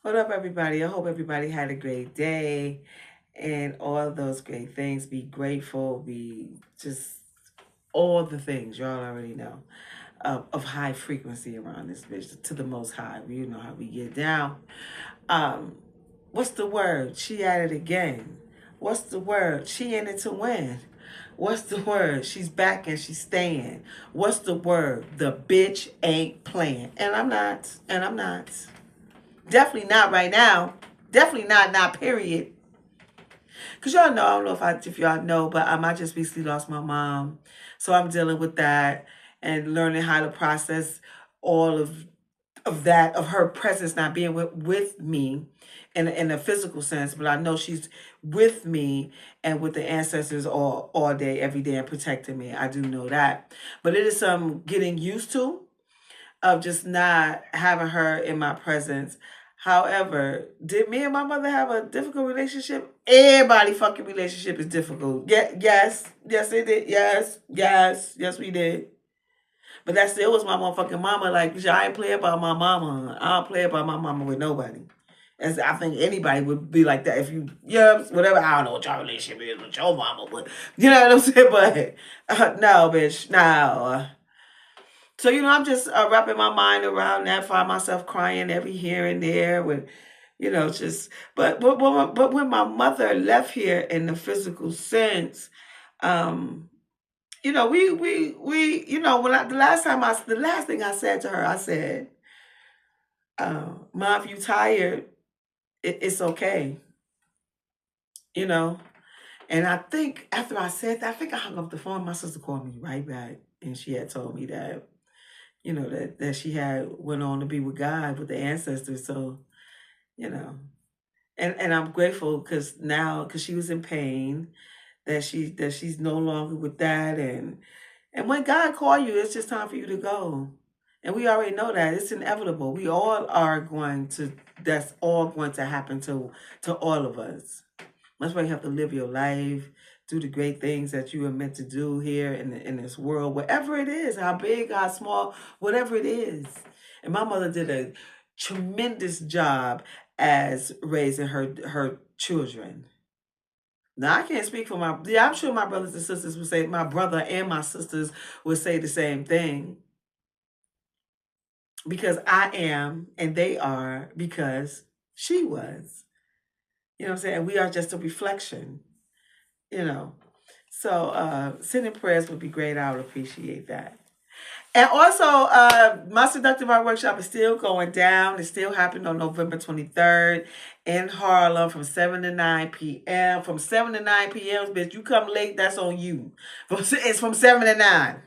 What up, everybody? I hope everybody had a great day and all those great things. Be grateful, be just all the things y'all already know of high frequency around this bitch to the most high. You know how we get down. Um, what's the word? She at it again. What's the word? She in it to win. What's the word? She's back and she's staying. What's the word? The bitch ain't playing. And I'm not. And I'm not. Definitely not right now. Definitely not period. Cause y'all know, I don't know if y'all know, but I just recently lost my mom. So I'm dealing with that and learning how to process all of that, of her presence not being with me in a physical sense, but I know she's with me and with the ancestors all day, every day and protecting me. I do know that. But it is some getting used to of just not having her in my presence. However, did me and my mother have a difficult relationship? Everybody fucking relationship is difficult. Yeah, yes, it did. Yes, we did. But that still was my motherfucking mama. Like, I ain't play about my mama. I don't play about my mama with nobody. As I think anybody would be like that if you, yeah, whatever. I don't know what your relationship is with your mama, but you know what I'm saying. But no, bitch, no. So, I'm just wrapping my mind around that, find myself crying every here and there with, just, but when my mother left here in the physical sense, um, when the last thing I said to her, I said, Mom, if you tired, it's okay, you know? And I think after I said that, I think I hung up the phone. My sister called me right back and she had told me that that she had went on to be with God, with the ancestors. So, you know, and I'm grateful because she was in pain, that she's no longer with that, and when God called you, it's just time for you to go. And we already know that it's inevitable. We all are going to. That's all going to happen to all of us. That's why you have to live your life, do the great things that you are meant to do here in this world, whatever it is, how big, how small, whatever it is. And my mother did a tremendous job as raising her children. Now I can't speak for I'm sure my brothers and sisters would say, my brother and my sisters would say the same thing. Because I am and they are because she was. You know what I'm saying? We are just a reflection, you know. So sending prayers would be great. I would appreciate that. And also, my Seductive ArT workshop is still going down. It's still happening on November 23rd in Harlem from 7 to 9 p.m. From 7 to 9 p.m., bitch, you come late, that's on you. It's from 7 to 9.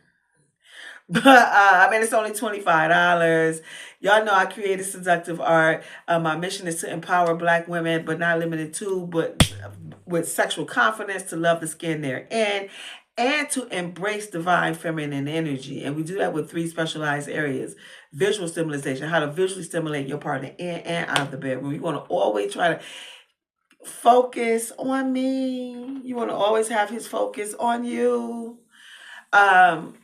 But it's only $25. Y'all know I created Seductive ArT. My mission is to empower Black women, but not limited to, but with sexual confidence, to love the skin they're in, and to embrace divine feminine energy. And we do that with 3 specialized areas: visual stimulation, how to visually stimulate your partner in and out of the bedroom. You want to always try to focus on me. You want to always have his focus on you. Um,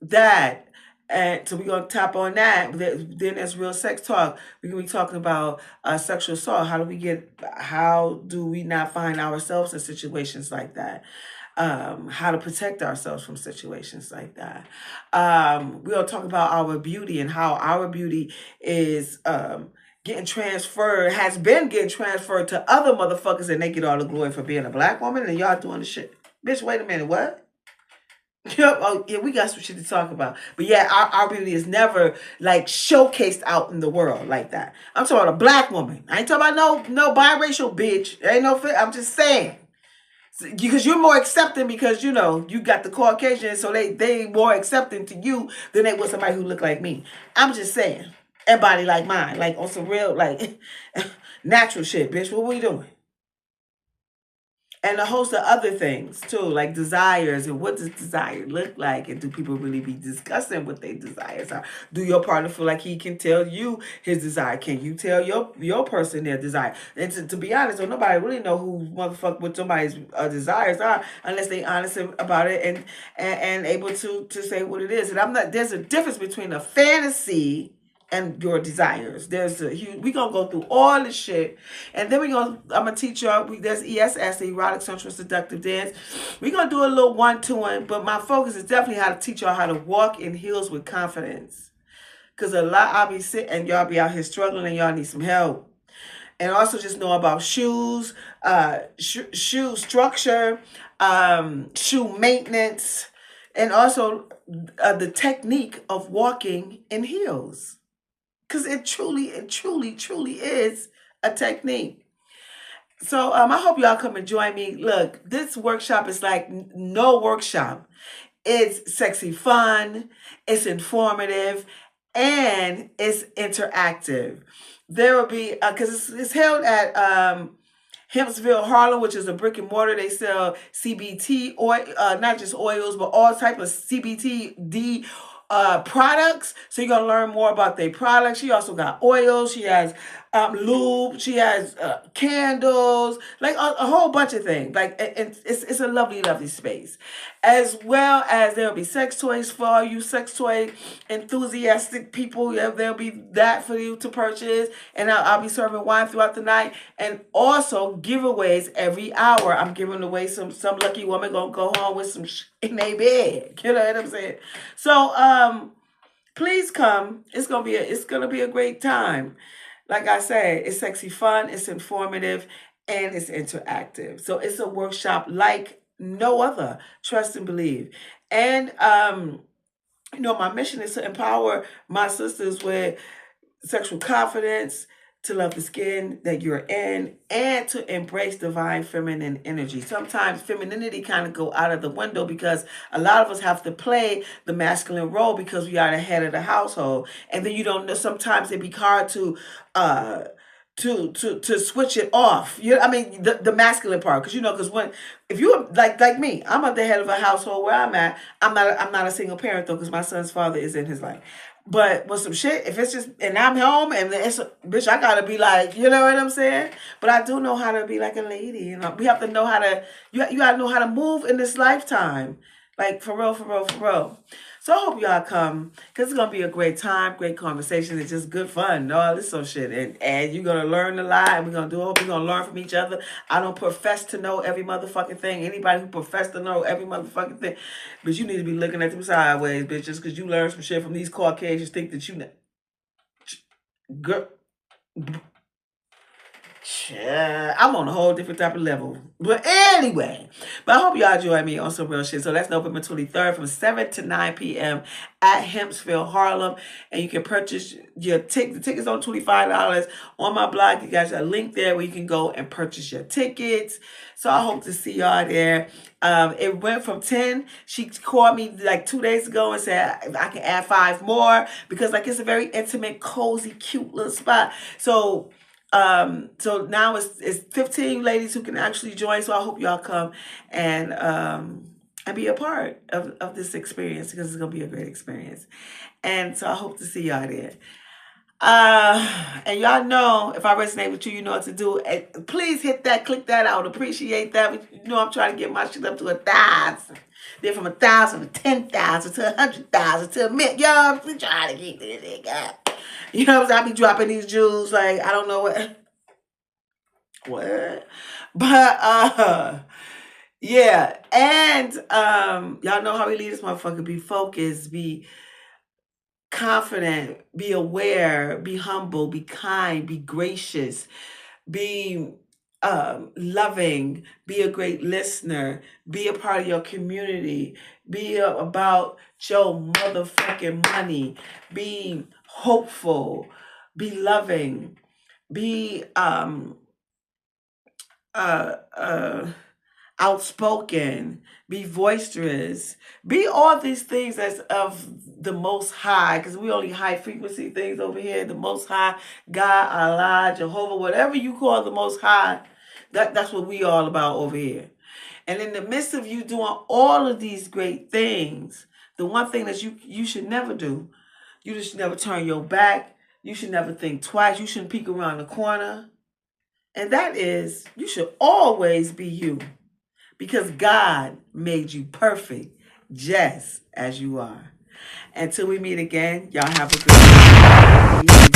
that. And so we're going to tap on that. Then there's real sex talk. We're going to be talking about sexual assault. How do we not find ourselves in situations like that? How to protect ourselves from situations like that. We'll talk about our beauty and how our beauty is has been getting transferred to other motherfuckers, and they get all the glory for being a Black woman, and y'all doing the shit. Bitch, wait a minute, what? Yep. Oh, yeah, we got some shit to talk about. But yeah, our beauty is never like showcased out in the world like that. I'm talking about a Black woman. I ain't talking about no biracial bitch. There ain't no fit. I'm just saying. Because you're more accepting because you got the Caucasian, so they more accepting to you than they would somebody who look like me. I'm just saying. And body like mine. Like on some real like natural shit, bitch. What we doing? And a host of other things too, like desires and what does desire look like, and do people really be discussing what their desires are? Do your partner feel like he can tell you his desire? Can you tell your person their desire? And to be honest, don't nobody really know who motherfucker what somebody's desires are unless they honest about it and able to say what it is. And I'm not. There's a difference between a fantasy and your desires. There's a huge, we gonna go through all this shit, and then I'm gonna teach y'all. There's ESS, the erotic sensual seductive dance. We gonna do a little 1-2, but my focus is definitely how to teach y'all how to walk in heels with confidence. Cause a lot I'll be sitting and y'all be out here struggling and y'all need some help. And also just know about shoes, shoe structure, shoe maintenance, and also the technique of walking in heels. Because it truly is a technique. So I hope y'all come and join me. Look, this workshop is like no workshop. It's sexy fun, it's informative, and it's interactive. There will be, because it's held at Hempville Harlem, which is a brick and mortar. They sell CBT oil, not just oils, but all type of CBT products. So you're gonna learn more about their products. She also got oils. She has lube. She has candles, like a whole bunch of things. Like it's a lovely space, as well as there'll be sex toys for all you sex toy enthusiastic people. Yeah, there'll be that for you to purchase, and I'll be serving wine throughout the night, and also giveaways every hour. I'm giving away some lucky woman gonna go home with some in their bed. You know what I'm saying? So please come. It's gonna be a great time. Like I said, it's sexy fun, it's informative, and it's interactive. So it's a workshop like no other. Trust and believe. And my mission is to empower my sisters with sexual confidence, to love the skin that you're in, and to embrace divine feminine energy. Sometimes femininity kind of go out of the window because a lot of us have to play the masculine role because we are the head of the household. And then you don't know, sometimes it be hard to to switch it off. I mean the masculine part, because because if you like me, I'm at the head of a household where I'm at. I'm not a single parent though, because my son's father is in his life. But with some shit, if it's just, and I'm home and it's, bitch, I gotta be like, you know what I'm saying? But I do know how to be like a lady. We have to know how to, you gotta know how to move in this lifetime. Like, for real. So I hope y'all come, because it's going to be a great time, great conversation. It's just good fun, all this sort of shit. And you're going to learn a lot, and we're going to learn from each other. I don't profess to know every motherfucking thing. Anybody who profess to know every motherfucking thing, but you need to be looking at them sideways, bitch, just because you learn some shit from these Caucasians, think that you know. Girl. Yeah, I'm on a whole different type of level. But anyway, I hope y'all join me on some real shit. So that's November 23rd from 7 to 9 p.m. at Hempville Harlem. And you can purchase your ticket. The ticket's on $25. On my blog, you guys got a link there where you can go and purchase your tickets. So I hope to see y'all there. It went from 10. She called me like 2 days ago and said I can add 5 more because like it's a very intimate, cozy, cute little spot. So now it's 15 ladies who can actually join. So I hope y'all come and be a part of this experience, because it's gonna be a great experience. And so I hope to see y'all there. And y'all know, if I resonate with you, you know what to do. And please click that. I would appreciate that. I'm trying to get my shit up to 1,000. Then from 1,000 to 10,000 to 100,000 to a million. Y'all, we trying to keep this thing up. You know what I'm saying? I be dropping these jewels like I don't know what. But yeah. And y'all know how we lead this motherfucker. Be focused, be confident, be aware, be humble, be kind, be gracious, be loving, be a great listener, be a part of your community, be about your motherfucking money, be hopeful, be loving, be outspoken, be boisterous, be all these things that's of the Most High, because we only high frequency things over here. The Most High, God, Allah, Jehovah, whatever you call the Most High, that's what we all about over here. And in the midst of you doing all of these great things, the one thing that you should never do, you just never turn your back. You should never think twice. You shouldn't peek around the corner. And that is, you should always be you, because God made you perfect just as you are. Until we meet again, y'all have a good day.